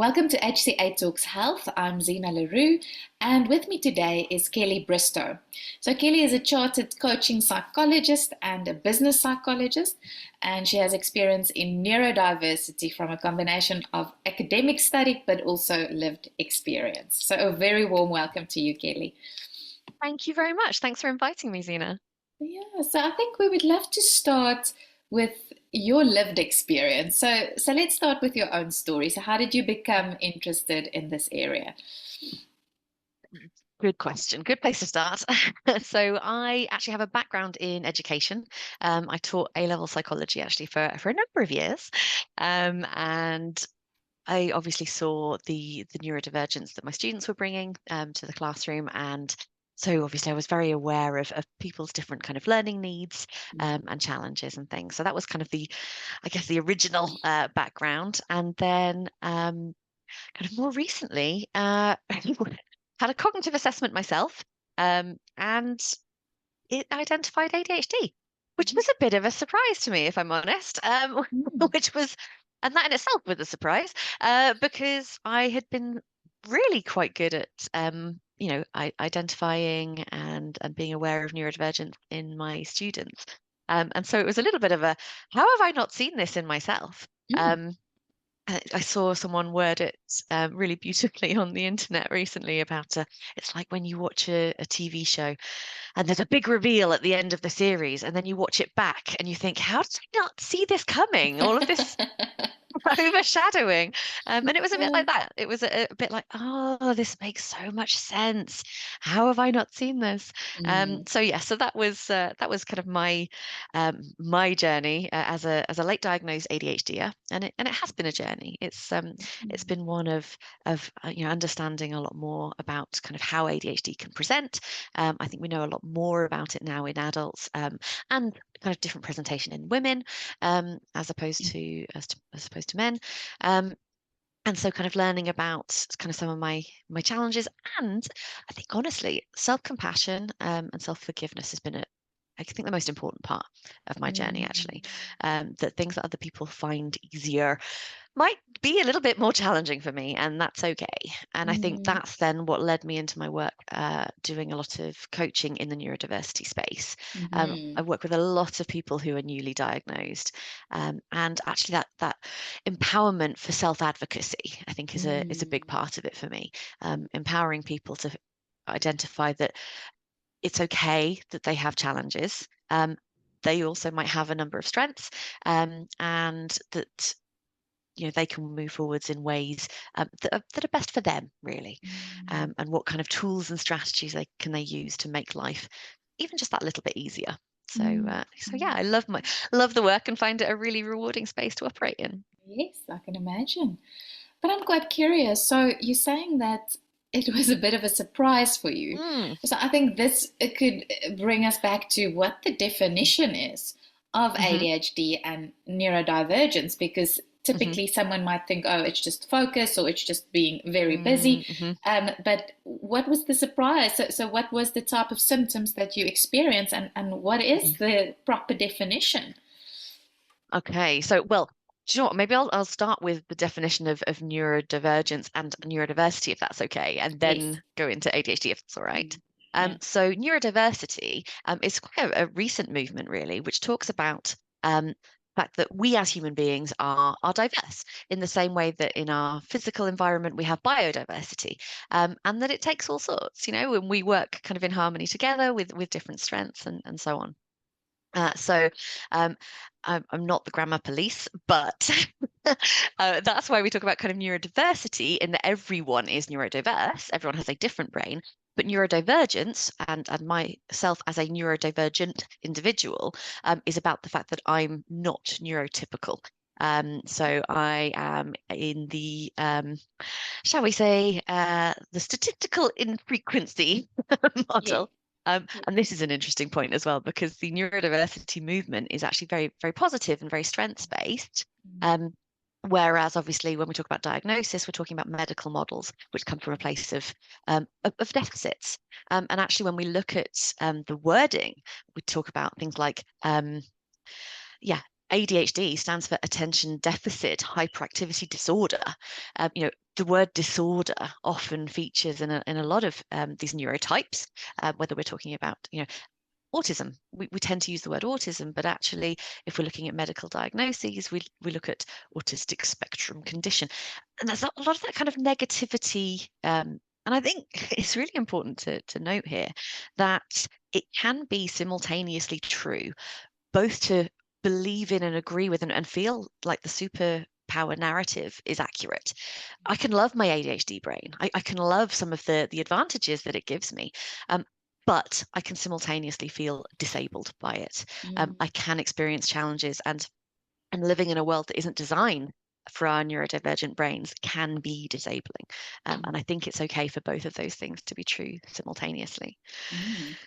Welcome to HCA Talks Health. I'm Zina LaRue, and with me today is Kelly Bristow. So Kelly is a chartered coaching psychologist and a business psychologist, and she has experience in neurodiversity from a combination of academic study but also lived experience. So a very warm welcome to you, Kelly. Thank you very much. Thanks for inviting me, Zina. Yeah, so I think we would love to start with your lived experience. So let's start with your own story. So how did you become interested in this area? Good question. Good place to start. So I actually have a background in education. I taught A-level psychology actually for a number of years. And I obviously saw the neurodivergence that my students were bringing to the classroom. And so obviously I was very aware of people's different kind of learning needs and challenges and things. So that was kind of I guess, the original background. And then kind of more recently, had a cognitive assessment myself, and it identified ADHD, which was a bit of a surprise to me, if I'm honest. Mm. Which was, and that in itself was a surprise, because I had been really quite good at, identifying and being aware of neurodivergence in my students. And so it was a little bit of a, how have I not seen this in myself? Mm. I saw someone word it really beautifully on the internet recently about it's like when you watch a TV show and there's a big reveal at the end of the series, and then you watch it back and you think, how did I not see this coming? All of this overshadowing. And it was a bit Yeah. like that. It was a bit like, oh, this makes so much sense. How have I not seen this? Mm. So yeah, so that was kind of my journey as a late diagnosed ADHDer, and it has been a journey. It's been one of understanding a lot more about kind of how ADHD can present. I think we know a lot more about it now in adults, and kind of different presentation in women, as opposed to men. Um, and so kind of learning about kind of some of my challenges, and I think honestly, self-compassion and self-forgiveness has been I think the most important part of my journey, Mm. actually. That things that other people find easier might be a little bit more challenging for me, and that's okay. And I think Mm. that's then what led me into my work, doing a lot of coaching in the neurodiversity space. I Mhm. work with a lot of people who are newly diagnosed, and actually that empowerment for self-advocacy, I think, is a big Mm. part of it for me. Empowering people to identify that it's okay that they have challenges. They also might have a number of strengths, and that they can move forwards in ways that are best for them, really. Mm. And what kind of tools and strategies they use to make life even just that little bit easier. So Mm. so yeah, Mm. I love the work and find it a really rewarding space to operate in. Yes, I can imagine. But I'm quite curious. So you're saying that it was a bit of a surprise for you. Mm, So I think this it could bring us back to what the definition is of hmm ADHD and neurodivergence, because hmm typically someone might think, oh, it's just focus or it's just being very busy. hmm But what was the surprise? So what was the type of symptoms that you experienced, and what is the proper definition? Okay, so well, do you know what? Maybe I'll start with the definition of neurodivergence and neurodiversity, if that's okay, and Yes. then go into ADHD, if that's all right. Mm. Yeah. So neurodiversity is quite a recent movement, really, which talks about the fact that we as human beings are diverse in the same way that in our physical environment we have biodiversity, and that it takes all sorts, and we work kind of in harmony together with different strengths and so on. So um, I'm not the grammar police, but that's why we talk about kind of neurodiversity in that everyone is neurodiverse. Everyone has a different brain. But neurodivergence and myself as a neurodivergent individual is about the fact that I'm not neurotypical. So I am in the, shall we say, the statistical infrequency Yeah. model. And this is an interesting point as well, because the neurodiversity movement is actually very, very positive and very strengths-based. Um, whereas obviously when we talk about diagnosis, we're talking about medical models, which come from a place of deficits. And actually, when we look at the wording, we talk about things like, yeah, ADHD stands for attention deficit hyperactivity disorder. The word disorder often features in a lot of these neurotypes, whether we're talking about, autism. We tend to use the word autism, but actually, if we're looking at medical diagnoses, we look at autistic spectrum condition. And there's a lot of that kind of negativity. And I think it's really important to note here that it can be simultaneously true, both to believe in and agree with and feel like the superpower narrative is accurate. I can love my ADHD brain. I can love some of the advantages that it gives me. But I can simultaneously feel disabled by it. I can experience challenges, and living in a world that isn't designed for our neurodivergent brains can be disabling. And I think it's okay for both of those things to be true simultaneously.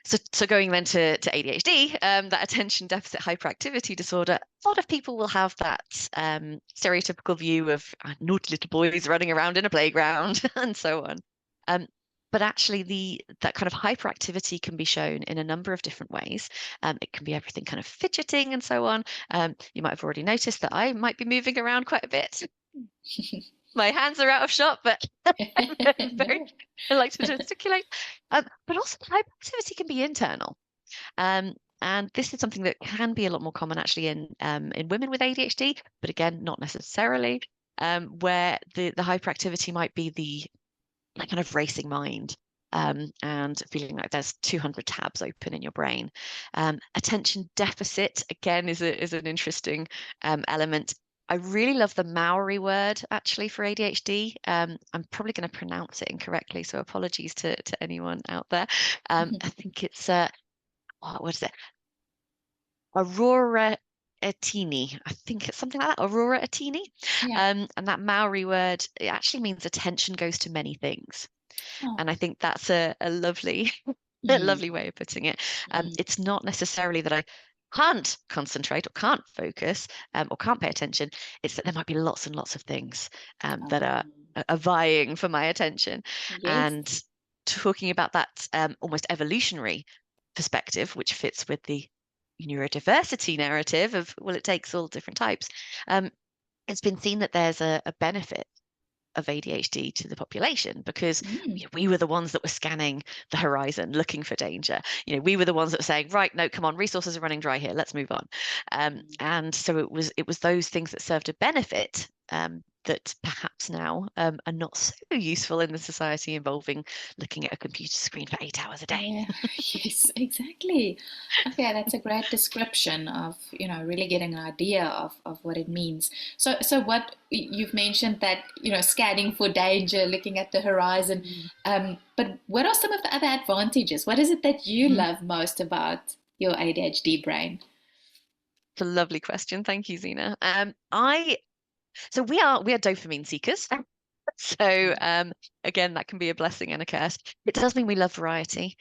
So going then to ADHD, that attention deficit hyperactivity disorder, a lot of people will have that stereotypical view of naughty little boys running around in a playground and so on. But actually, that kind of hyperactivity can be shown in a number of different ways. It can be everything kind of fidgeting and so on. You might have already noticed that I might be moving around quite a bit. My hands are out of shot, but I like to gesticulate. But also, hyperactivity can be internal. And this is something that can be a lot more common actually in women with ADHD, but again, not necessarily, where the hyperactivity might be that kind of racing mind, and feeling like there's 200 tabs open in your brain. Attention deficit, again, is an interesting element. I really love the Maori word actually for ADHD. I'm probably going to pronounce it incorrectly, so apologies to anyone out there. I think it's what is it? Aurora Etini. I think it's something like that. Aurora Etini. Yeah. And that Maori word, it actually means attention goes to many things. Oh. And I think that's a lovely, a lovely way of putting it. It's not necessarily that I can't concentrate or can't focus or can't pay attention. It's that there might be lots and lots of things that are vying for my attention. Yes. And talking about that almost evolutionary perspective, which fits with the neurodiversity narrative of, well, it takes all different types. It's been seen that there's a benefit of ADHD to the population because we were the ones that were scanning the horizon looking for danger. We were the ones that were saying, right, no, come on, resources are running dry here, let's move on. And so it was those things that served a benefit that perhaps now are not so useful in the society involving looking at a computer screen for 8 hours a day. Yeah, yes, exactly. Okay, that's a great description of, really getting an idea of what it means. So what you've mentioned that, scanning for danger, looking at the horizon, but what are some of the other advantages? What is it that you love most about your ADHD brain? It's a lovely question. Thank you, Zena. So we are dopamine seekers. So again, that can be a blessing and a curse. It does mean we love variety.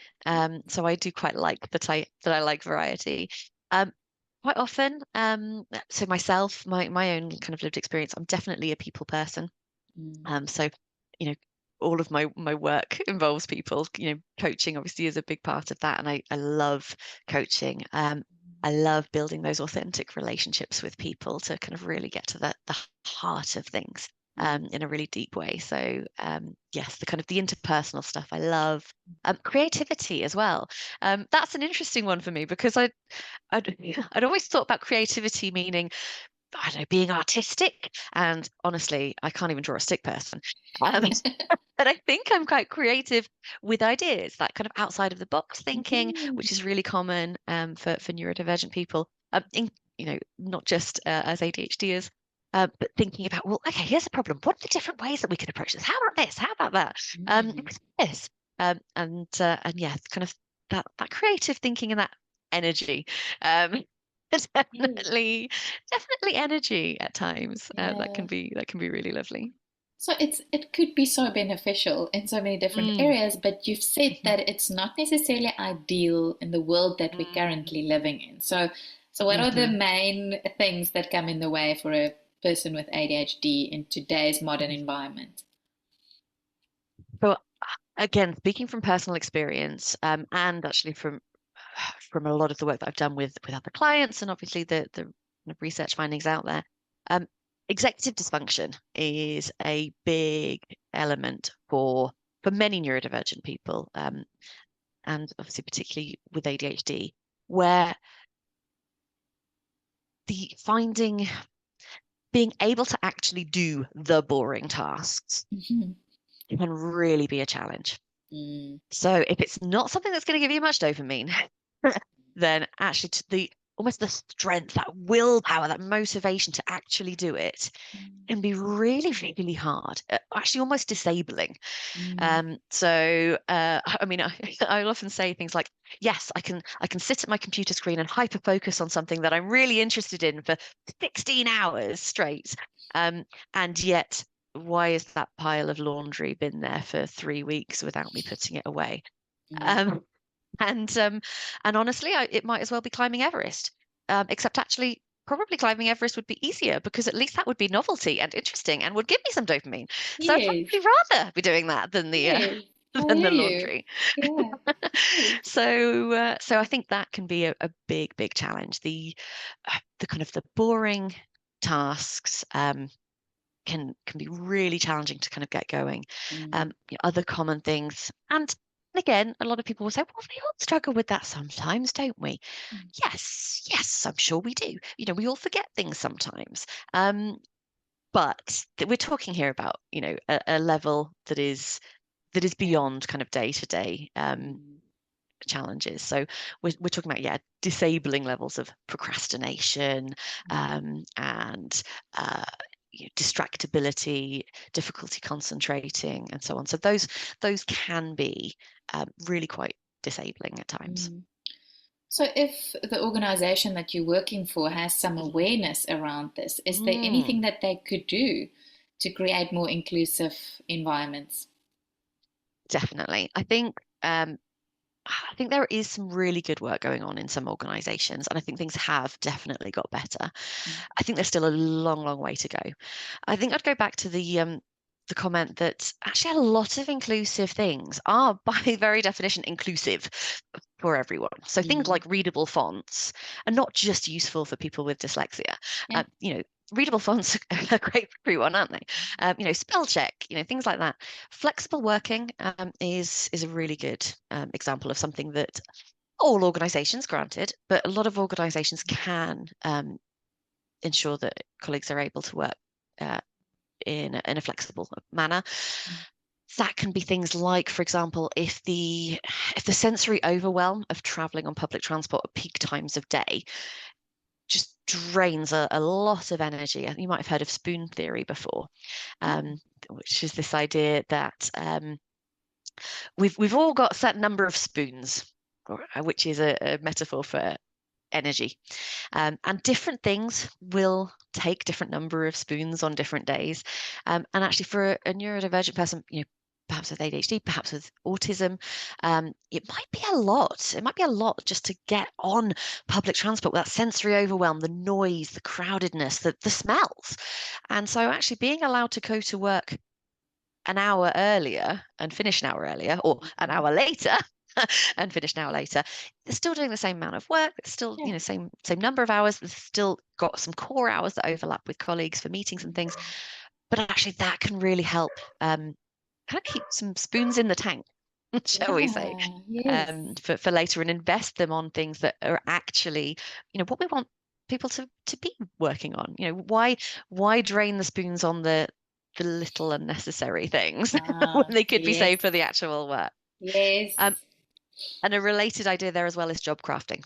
So I do quite like that I like variety. Quite often, so myself, my own kind of lived experience, I'm definitely a people person. So all of my work involves people. Coaching obviously is a big part of that, and I love coaching. I love building those authentic relationships with people to kind of really get to the heart of things in a really deep way. So yes, the kind of the interpersonal stuff I love. Creativity as well. That's an interesting one for me because I'd always thought about creativity meaning, I don't know, being artistic. And honestly, I can't even draw a stick person. But I think I'm quite creative with ideas, that kind of outside of the box thinking, which is really common for neurodivergent people. Not just as ADHDers, but thinking about, well, okay, here's a problem. What are the different ways that we could approach this? How about this? How about that? This. And yeah, kind of that creative thinking and that energy. Definitely energy at times. That can be really lovely. So it could be so beneficial in so many different areas, but you've said that it's not necessarily ideal in the world that we're currently living in. So what are the main things that come in the way for a person with ADHD in today's modern environment? So again, speaking from personal experience, and actually from a lot of the work that I've done with other clients, and obviously the kind of research findings out there. Executive dysfunction is a big element for many neurodivergent people, and obviously particularly with ADHD, where being able to actually do the boring tasks Mm-hmm. can really be a challenge. Mm. So if it's not something that's going to give you much dopamine, then actually almost the strength, that willpower, that motivation to actually do it can be really, really hard, actually almost disabling. Mm. I mean, I'll often say things like, yes, I can sit at my computer screen and hyper focus on something that I'm really interested in for 16 hours straight. And yet, why is that pile of laundry been there for 3 weeks without me putting it away? Mm. Um, and honestly, it might as well be climbing Everest. Except actually, probably climbing Everest would be easier because at least that would be novelty and interesting and would give me some dopamine. So I'd Yes, probably rather be doing that than the yes, I than hear the you. laundry. Yeah, yes. So I think that can be a big, big challenge. The kind of the boring tasks can be really challenging to kind of get going. Mm. Other common things, and again, a lot of people will say, well, we all struggle with that sometimes, don't we? Mm. Yes, I'm sure we do. We all forget things sometimes. But we're talking here about, a level that is Yeah. beyond kind of day to day Mm. challenges. So we're talking about, disabling levels of procrastination, and distractibility, difficulty concentrating, and so on. So those can be really quite disabling at times. Mm. So, if the organization that you're working for has some Mhm. awareness around this, is there Mm, anything that they could do to create more inclusive environments? definitely. I think there is some really good work going on in some organizations, and I think things have definitely got better. Mm. I think there's still a long, long way to go. I think I'd go back to the comment that actually a lot of inclusive things are, by very definition, inclusive for everyone. So things Mm. like readable fonts are not just useful for people with dyslexia. Yeah. Readable fonts are great for everyone, aren't they? Spell check, things like that. Flexible working is a really good example of something that all organizations, granted, but a lot of organizations can ensure that colleagues are able to work uh, in a flexible manner. Mm. That can be things like, for example, if the sensory overwhelm of traveling on public transport at peak times of day just drains a lot of energy. You might have heard of spoon theory before, which is this idea that we've all got a certain number of spoons, which is a metaphor for energy. And different things will take different number of spoons on different days. And actually, for a neurodivergent person, perhaps with ADHD, perhaps with autism, it might be a lot. It might be a lot just to get on public transport with that sensory overwhelm, the noise, the crowdedness, the smells. And so, actually, being allowed to go to work an hour earlier and finish an hour earlier, or an Mm. hour later and finish an hour later, they're still doing the same amount of work. It's still, Yeah. same number of hours. They've still got some core hours that overlap with colleagues for meetings and things. But actually, that can really help kind of keep some spoons in the tank, shall we say, Yeah. Yes. for later, and invest them on things that are actually, what we want people to be working on. Why drain the spoons on the little unnecessary things when Ah, they could be yes. saved for the actual work? Yes. Um, and a related idea there as well is job crafting.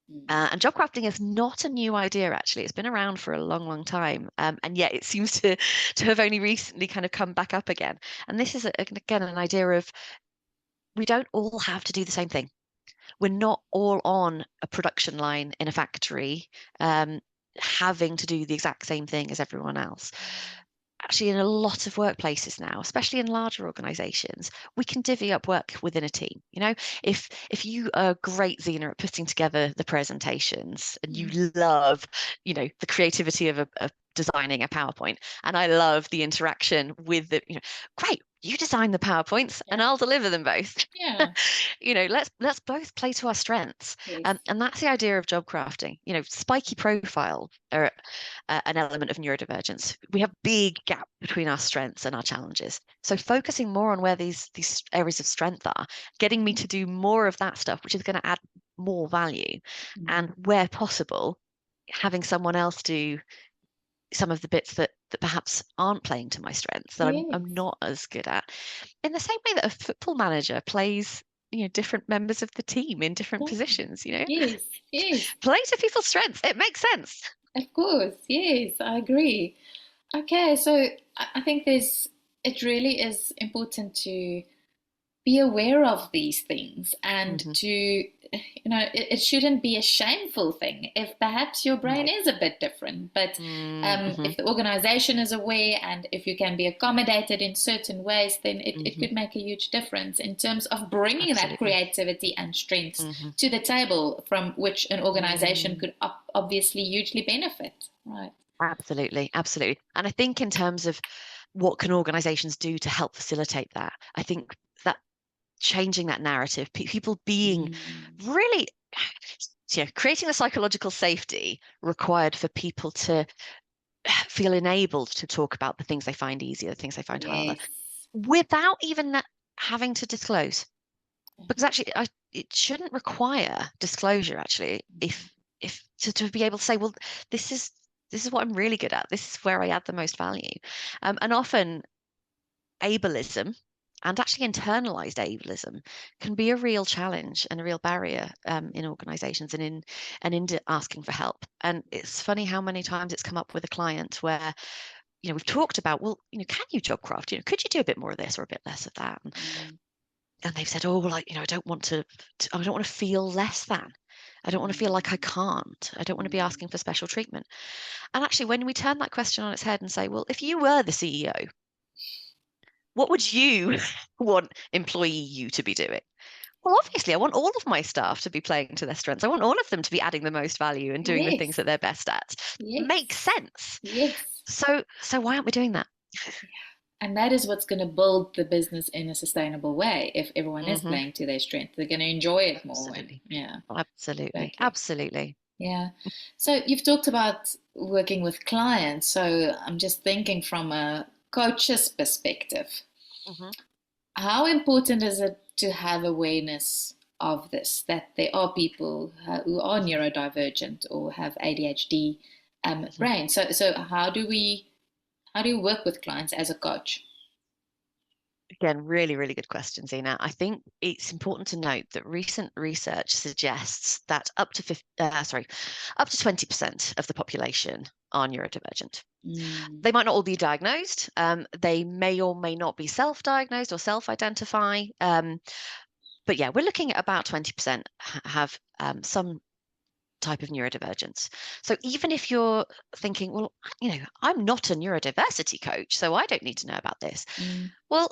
Mm. And job crafting is not a new idea, actually. It's been around for a long, long time. And yet it seems to have only recently kind of come back up again. And this is, again, an idea of we don't all have to do the same thing. We're not all on a production line in a factory, having to do the exact same thing as everyone else. Actually, in a lot of workplaces now, especially in larger organizations, we can divvy up work within a team. If you are great, Zena, at putting together the presentations, and you Mm. love, the creativity of a designing a PowerPoint, and I love the interaction with the, great, you design the PowerPoints and I'll deliver them both. Yeah. Let's both play to our strengths. Yes. And that's the idea of job crafting. Spiky profile are an element of neurodivergence. We have big gap between our strengths and our challenges. So focusing more on where these areas of strength are, getting me to do more of that stuff, which is going to add more value, and where possible, having someone else do some of the bits that perhaps aren't playing to my strengths, that Yes. I'm not as good at. In the same way that a football manager plays, different members of the team in different Yeah. positions, Yes. Yes. play to people's strengths. It makes sense. Of course. Yes, I agree. Okay, so I think it really is important to be aware of these things and Mm-hmm. to, it shouldn't be a shameful thing if perhaps your brain No. is a bit different. But Mm-hmm. if the organization is aware and if you can be accommodated in certain ways, then it could make a huge difference in terms of bringing that Absolutely. creativity and strengths Mm-hmm. to the table from which an organization could obviously hugely benefit. Right. Absolutely. Absolutely. And I think in terms of what can organizations do to help facilitate that, I think that changing that narrative, people being really, creating the psychological safety required for people to feel enabled to talk about the things they find easier, the things they find harder, Yes. without even having to disclose. Because actually, it shouldn't require disclosure. Actually, if to be able to say, well, this is what I'm really good at. This is where I add the most value. And often ableism, and actually internalized ableism, can be a real challenge and a real barrier in organizations and in asking for help. And it's funny how many times it's come up with a client where we've talked about, well, can you job craft? Could you do a bit more of this or a bit less of that? And they've said, oh, well, I don't want to I don't want to feel less than. I don't want to feel like I can't. I don't want to be asking for special treatment. And actually, when we turn that question on its head and say, well, if you were the CEO, what would you want employee you to be doing? Well, obviously, I want all of my staff to be playing to their strengths. I want all of them to be adding the most value and doing the things Yes. that they're best at. Yes. Makes sense. Yes. So why aren't we doing that? And that is what's going to build the business in a sustainable way. If everyone is Mm-hmm. playing to their strength, they're going to enjoy it more. Absolutely. Yeah, Absolutely. exactly. Absolutely. Yeah. So you've talked about working with clients. So I'm just thinking from a coach's perspective. Mm-hmm. How important is it to have awareness of this, that there are people who are neurodivergent or have ADHD brain? So how do you work with clients as a coach? Again, really, really good question, Zena. I think it's important to note that recent research suggests that up to 20% of the population are neurodivergent. They might not all be diagnosed. They may or may not be self-diagnosed or self-identify. But yeah, we're looking at about 20% have some type of neurodivergence. So even if you're thinking, well, I'm not a neurodiversity coach, so I don't need to know about this. Well,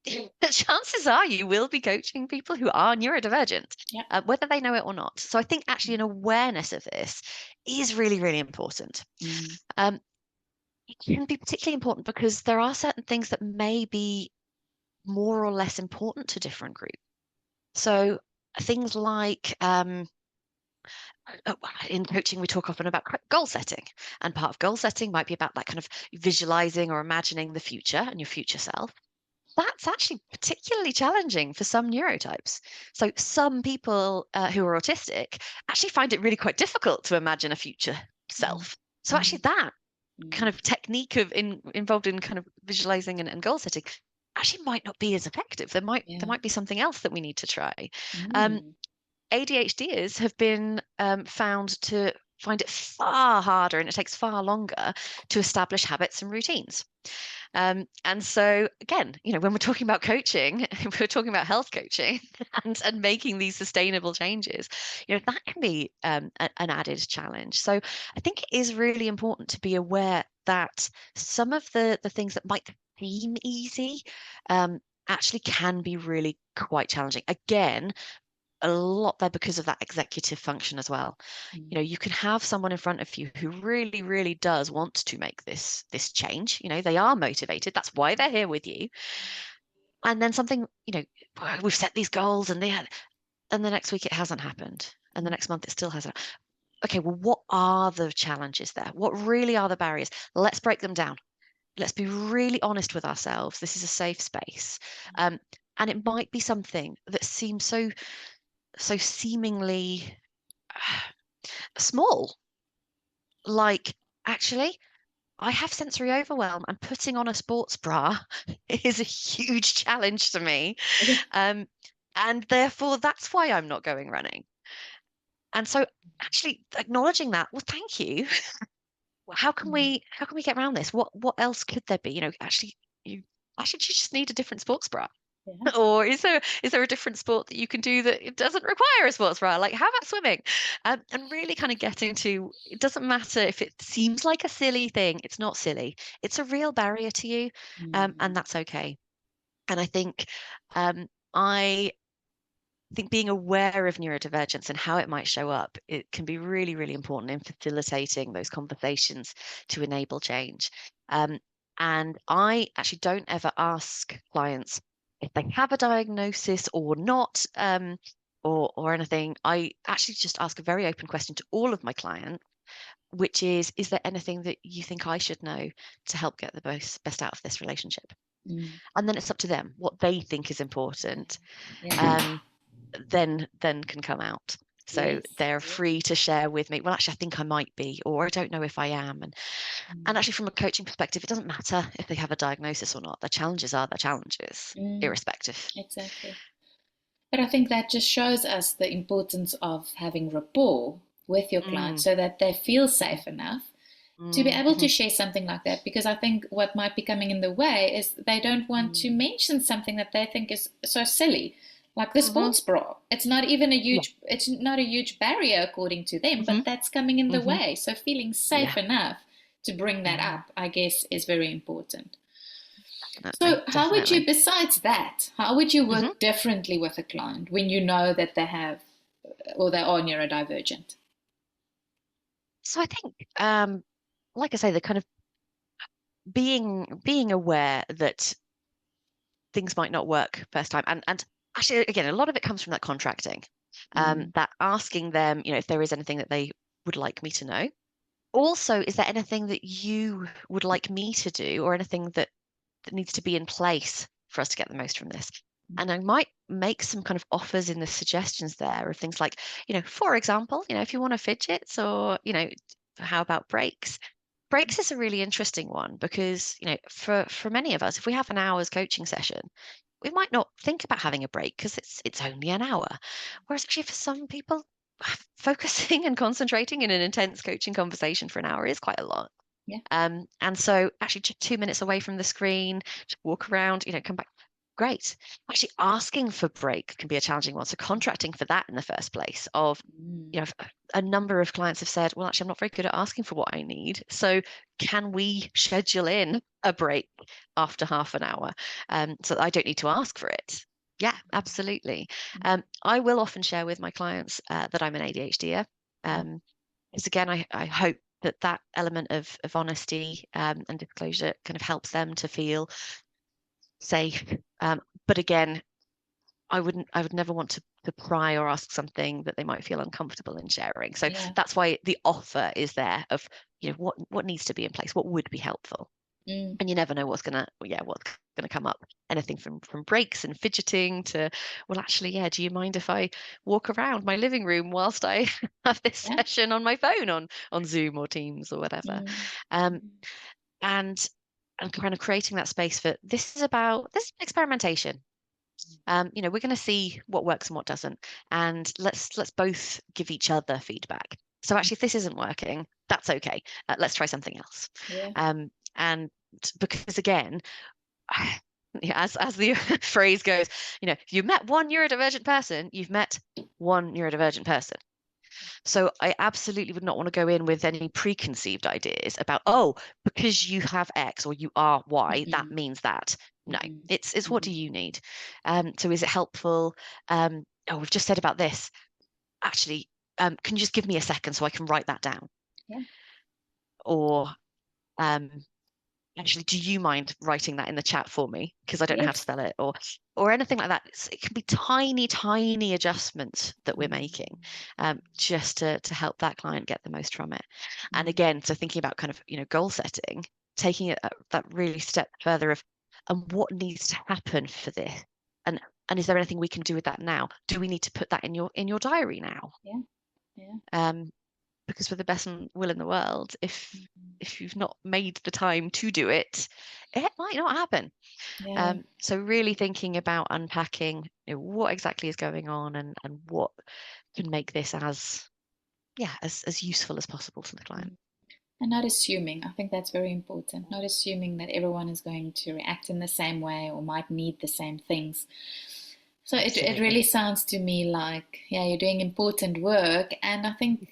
the chances are you will be coaching people who are neurodivergent, Yeah. whether they know it or not. So I think actually an awareness of this is really, really important. It can be particularly important because there are certain things that may be more or less important to different groups. So things like in coaching, we talk often about goal setting, and part of goal setting might be about that kind of visualizing or imagining the future and your future self. That's actually particularly challenging for some neurotypes. So some people who are autistic actually find it really quite difficult to imagine a future self. So actually that kind of technique of involved in kind of visualizing and goal setting actually might not be as effective. There might be something else that we need to try. ADHDers have been found to find it far harder, and it takes far longer to establish habits and routines. And so again, when we're talking about coaching, we're talking about health coaching and making these sustainable changes, that can be an added challenge. So I think it is really important to be aware that some of the things that might seem easy actually can be really quite challenging. Again, a lot there because of that executive function as well. Mm. You know, you can have someone in front of you who really, really does want to make this change. You know, they are motivated. That's why they're here with you. And then something, you know, we've set these goals and and the next week it hasn't happened. And the Mm. next month it still hasn't. Okay, well, what are the challenges there? What really are the barriers? Let's break them down. Let's be really honest with ourselves. This is a safe space. Um, and it might be something that seems so seemingly small, like actually I have sensory overwhelm and putting on a sports bra is a huge challenge to me. Yeah. Um, and therefore that's why I'm not going running. And so actually acknowledging that, well, thank you. Mm. How can we get around this? What else could there be? You know, you actually you just need a different sports bra. Yeah. Or is there a different sport that you can do that it doesn't require a sports bra? Like, how about swimming? And really kind of getting to, it doesn't matter if it seems like a silly thing. It's not silly. It's a real barrier to you, and Mm. that's okay. And I think I think being aware of neurodivergence and how it might show up, it can be really, really important in facilitating those conversations to enable change. Um, and I actually don't ever ask clients if they have a diagnosis or not, or anything. I actually just ask a very open question to all of my clients, which is there anything that you think I should know to help get the best out of this relationship? Mm. And then it's up to them what they think is important. Yeah. Um, then can come out. So Yes. they're Yes. free to share with me, well, actually, I think I might be, or I don't know if I am. And Mm. actually, from a coaching perspective, it doesn't matter if they have a diagnosis or not. Their challenges are their challenges, Mm. irrespective. Exactly. But I think that just shows us the importance of having rapport with your client Mm, so that they feel mhm, safe enough to be mm, able to mhm, share something like that. Because I think what might be coming in the way is they don't want to mm, mention something that they think is so silly, like the mhm. sports bra. Yeah. It's not a huge barrier according to them, Hmm. but that's coming in the Hmm. way. So feeling Yeah. safe enough to bring that Mm, up, I guess, is very important. definitely. So, how would you, Definitely. besides that, how would you Hmm. work differently with a client when you know that they have or they are neurodivergent? So I think, like I say, the kind of being aware that things might not work first time. And actually, again, a lot of it comes from that contracting, Mm. that asking them, you know, if there is anything that they would like me to know. Also, is there anything that you would like me to do or anything that needs to be in place for us to get the most from this? And I might make some kind of offers in the suggestions there of things like, you know, for example, you know, if you want to fidgets or, you know, how about breaks? Breaks is a really interesting one because, you know, for many of us, if we have an hour's coaching session, we might not think about having a break because it's only an hour. Whereas actually for some people, focusing and concentrating in an intense coaching conversation for an hour is quite a lot. Yeah. And so actually just 2 minutes away from the screen, just walk around, you know, come back. Great. Actually asking for break can be a challenging one. So contracting for that in the first place of, Mm. you know, a number of clients have said, well, actually, I'm not very good at asking for what I need. So can we schedule in a break after half an hour, so that I don't need to ask for it? Yeah, absolutely. I will often share with my clients that I'm an ADHDer. Because again, I hope that element of honesty and disclosure kind of helps them to feel safe. But again, I would never want to pry or ask something that they might feel uncomfortable in sharing. So Yeah. that's why the offer is there of, you know, what needs to be in place, what would be helpful. Mm. And you never know what's gonna come up. Anything from breaks and fidgeting to, well, actually, yeah, do you mind if I walk around my living room whilst I have this Yeah. session on my phone on Zoom or Teams or whatever? Mm. Um, and and kind of creating that space for this is experimentation. You know, we're going to see what works and what doesn't, and let's both give each other feedback. So actually, if this isn't working, that's okay. Let's try something else. Yeah. And because again, yeah, as the phrase goes, you know, if you met one neurodivergent person, you've met one neurodivergent person. So I absolutely would not want to go in with any preconceived ideas about, oh, because you have X or you are Y, that Mm-mm. means that. No, Mm-mm. it's what do Mm-mm. you need? So is it helpful? oh, we've just said about this. Actually, can you just give me a second so I can write that down? Yeah. Or actually, do you mind writing that in the chat for me? Because I don't know how to Yes. spell it, or anything like that. It can be tiny, tiny adjustments that we're making, just to help that client get the most from it. And again, so thinking about kind of, goal setting, taking it that really step further of, and what needs to happen for this, and is there anything we can do with that now? Do we need to put that in your diary now? Yeah. Yeah. Because with the best will in the world, if you've not made the time to do it, it might not happen. Yeah. So really thinking about unpacking, what exactly is going on, and what can make this as useful as possible to the client. And not assuming. I think that's very important. Not assuming that everyone is going to react in the same way or might need the same things. So it really sounds to me like, yeah, you're doing important work. And I think,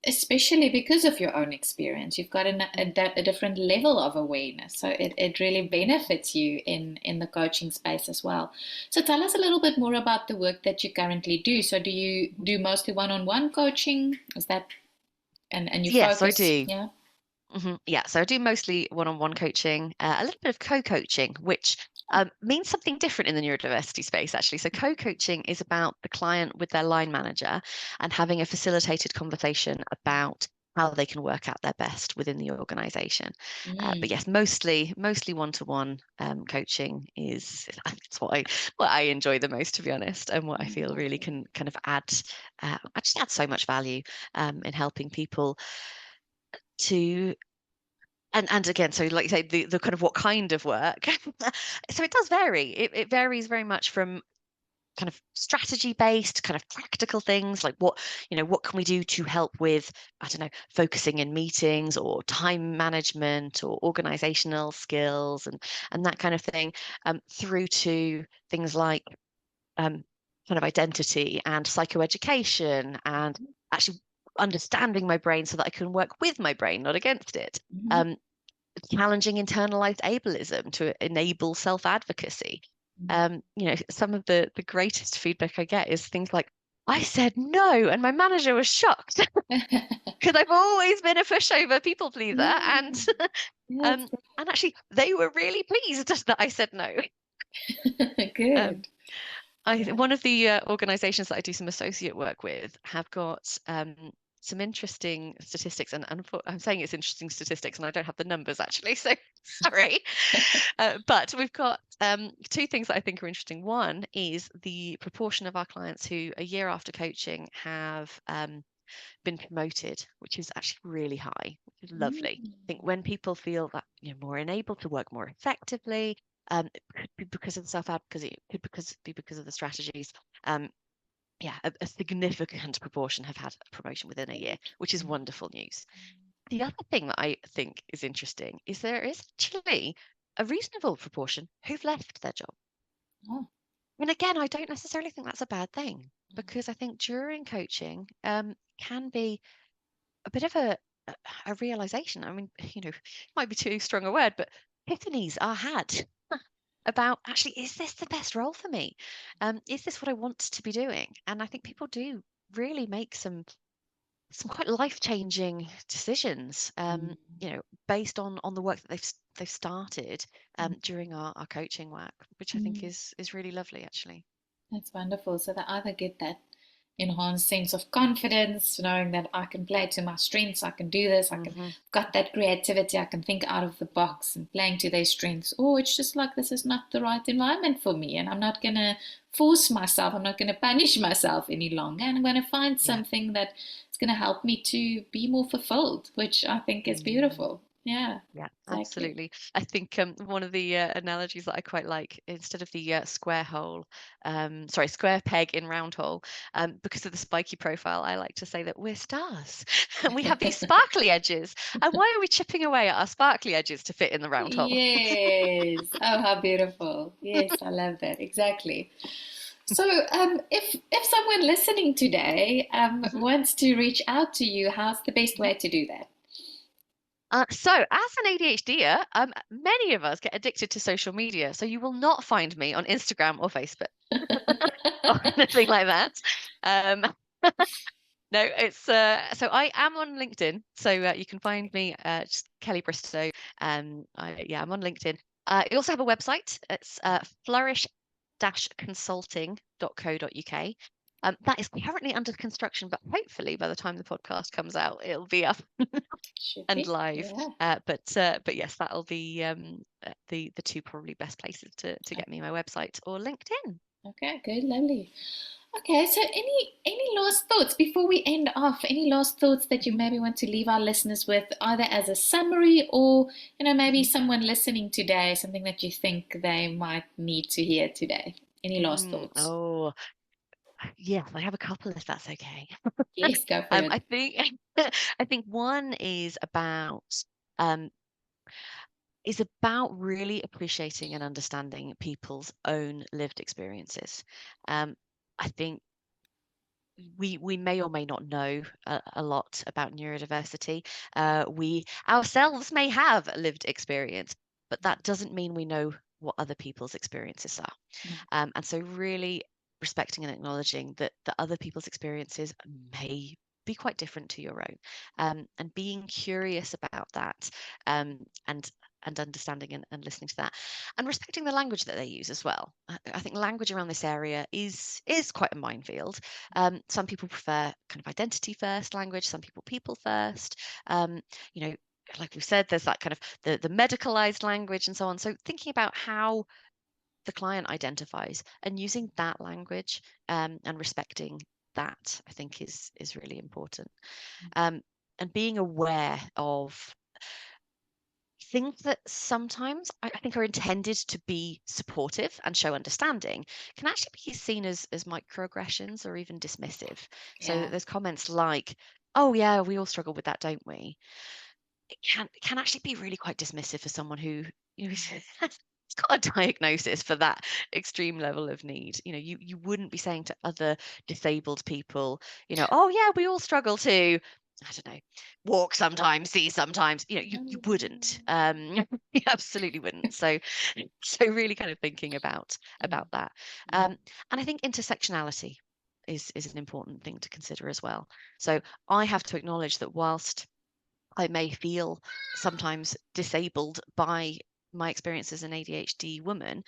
especially because of your own experience, you've got a different level of awareness. So it really benefits you in the coaching space as well. So tell us a little bit more about the work that you currently do. So do you do mostly one-on-one coaching? Is that, and you Yes, I focus, do. yeah? Yeah, so I do mostly one-on-one coaching, a little bit of co-coaching, which means something different in the neurodiversity space, actually. So co-coaching is about the client with their line manager and having a facilitated conversation about how they can work out their best within the organization. But yes, mostly one-to-one coaching is that's what I enjoy the most, to be honest, and what I feel really can kind of actually add so much value in helping people to, and again, so like you say, the kind of what kind of work. So it does vary. It varies very much from kind of strategy based, kind of practical things like what can we do to help with, I don't know, focusing in meetings or time management or organizational skills and that kind of thing, through to things like kind of identity and psychoeducation and actually understanding my brain so that I can work with my brain, not against it. Um, Challenging internalized ableism to enable self-advocacy. Some of the greatest feedback I get is things like, I said no, and my manager was shocked because I've always been a pushover people pleaser, and Yeah, um, and actually they were really pleased that I said no. Um, good. One of the organizations that I do some associate work with have got some interesting statistics, and I'm saying it's interesting statistics, and I don't have the numbers actually, so sorry. But we've got two things that I think are interesting. One is the proportion of our clients who, a year after coaching, have been promoted, which is actually really high, which is lovely. I think when people feel that more enabled to work more effectively, it could be because of the self-advocacy, it could be because of the strategies. Yeah, a significant proportion have had a promotion within a year, which is wonderful news. The other thing that I think is interesting is there is actually a reasonable proportion who've left their job. Oh. And again, I don't necessarily think that's a bad thing, because I think during coaching can be a bit of a realization. I mean, it might be too strong a word, but epiphanies are had about, actually, is this the best role for me? Is this what I want to be doing? And I think people do really make some quite life-changing decisions, based on the work that they've started during our coaching work, which I think is really lovely, actually. That's wonderful. So they either get that enhanced sense of confidence, knowing that I can play to my strengths, I can do this, got that creativity, I can think out of the box and playing to their strengths. Or it's just like, this is not the right environment for me, and I'm not going to force myself, I'm not going to punish myself any longer, and I'm going to find something that is going to help me to be more fulfilled, which I think is beautiful. Yeah. Yeah, Exactly. absolutely. I think one of the analogies that I quite like, instead of the square peg in round hole, because of the spiky profile, I like to say that we're stars and we have these sparkly edges. And why are we chipping away at our sparkly edges to fit in the round hole? Yes. Oh, how beautiful. Yes, I love that. Exactly. So, if someone listening today wants to reach out to you, how's the best way to do that? So as an ADHDer, many of us get addicted to social media. So you will not find me on Instagram or Facebook or anything like that. Um, no, it's so I am on LinkedIn. So you can find me just Kelly Bristow. I'm on LinkedIn. I also have a website. It's flourish-consulting.co.uk. That is currently under construction, but hopefully by the time the podcast comes out, it'll be up Should and be. live. Yeah. But yes, that'll be the two probably best places to get me, my website or LinkedIn. Okay, good, lovely. Okay, so any last thoughts before we end off? Any last thoughts that you maybe want to leave our listeners with, either as a summary or, maybe someone listening today, something that you think they might need to hear today? Any last thoughts? Oh, yes, I have a couple if that's okay. Yes, go for it. I think I think one um, is about really appreciating and understanding people's own lived experiences. I think we may or may not know a lot about neurodiversity. We ourselves may have lived experience, but that doesn't mean we know what other people's experiences are. No. And so really respecting and acknowledging that other people's experiences may be quite different to your own, and being curious about that, and understanding and listening to that, and respecting the language that they use as well. I think language around this area is quite a minefield. Some people prefer kind of identity first language, some people first. You know, like we said, there's that kind of the medicalized language and so on. So thinking about how the client identifies and using that language, and respecting that, I think is really important. And being aware of things that sometimes I think are intended to be supportive and show understanding can actually be seen as microaggressions or even dismissive. So Yeah. there's comments like, "Oh yeah, we all struggle with that, don't we?" It can actually be really quite dismissive for someone who, has got a diagnosis for that extreme level of need. You wouldn't be saying to other disabled people, "Oh yeah, we all struggle to, I don't know, walk sometimes, see sometimes." You wouldn't. You absolutely wouldn't. So really kind of thinking about that. And I think intersectionality is an important thing to consider as well. So I have to acknowledge that whilst I may feel sometimes disabled by my experience as an ADHD woman,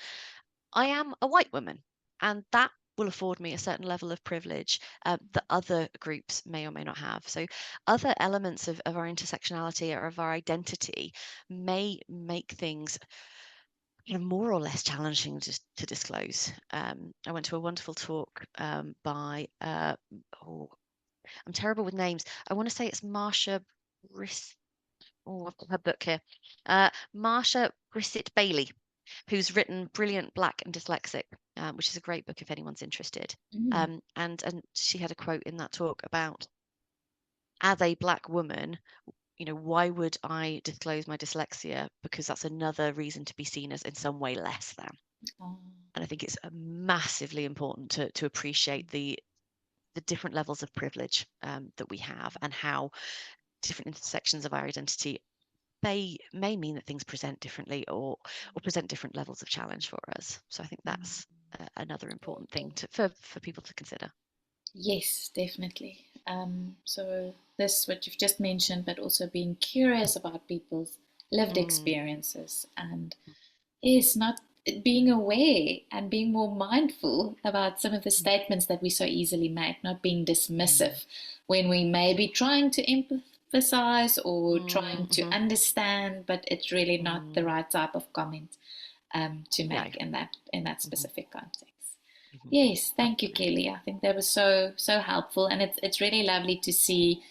I am a white woman, and that will afford me a certain level of privilege that other groups may or may not have. So other elements of our intersectionality or of our identity may make things more or less challenging to disclose. I went to a wonderful talk by I'm terrible with names. I want to say it's Marsha Briss. Oh, I've got her book here. Marsha Brissett Bailey, who's written Brilliant Black and Dyslexic, which is a great book if anyone's interested. Mm. And she had a quote in that talk about, as a Black woman, why would I disclose my dyslexia? Because that's another reason to be seen as in some way less than. Oh. And I think it's massively important to appreciate the different levels of privilege that we have, and how different intersections of our identity they may mean that things present differently, or present different levels of challenge for us. So I think that's another important thing for people to consider. Yes, definitely. So this, what you've just mentioned, but also being curious about people's lived Mm, experiences, and is not being aware and being more mindful about some of the statements that we so easily make, not being dismissive when we may be trying to empathize or trying to mhm, understand, but it's really not the mm. right type of comment to No. make in that Mhm, specific context. mhm. Yes, thank you, Absolutely. Kelly. I think that was so helpful, and it's really lovely to see.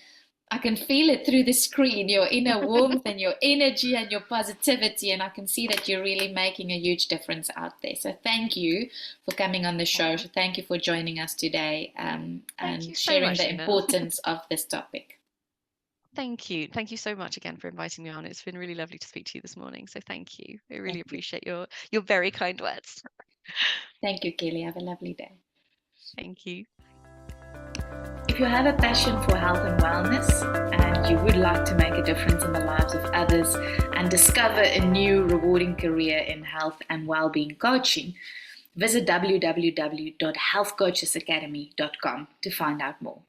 I can feel it through the screen, your inner warmth and your energy and your positivity, and I can see that you're really making a huge difference out there. So thank you for coming on the show. Aw, So thank you for joining us today, thank you and so sharing much, the Zena. importance of this topic. Thank you. Thank you so much again for inviting me on. It's been really lovely to speak to you this morning. So thank you. I really Thank you. appreciate your very kind words. Thank you, Kelly. Have a lovely day. Thank you. If if you have a passion for health and wellness and you would like to make a difference in the lives of others and discover a new rewarding career in health and wellbeing coaching, visit www.healthcoachesacademy.com to find out more.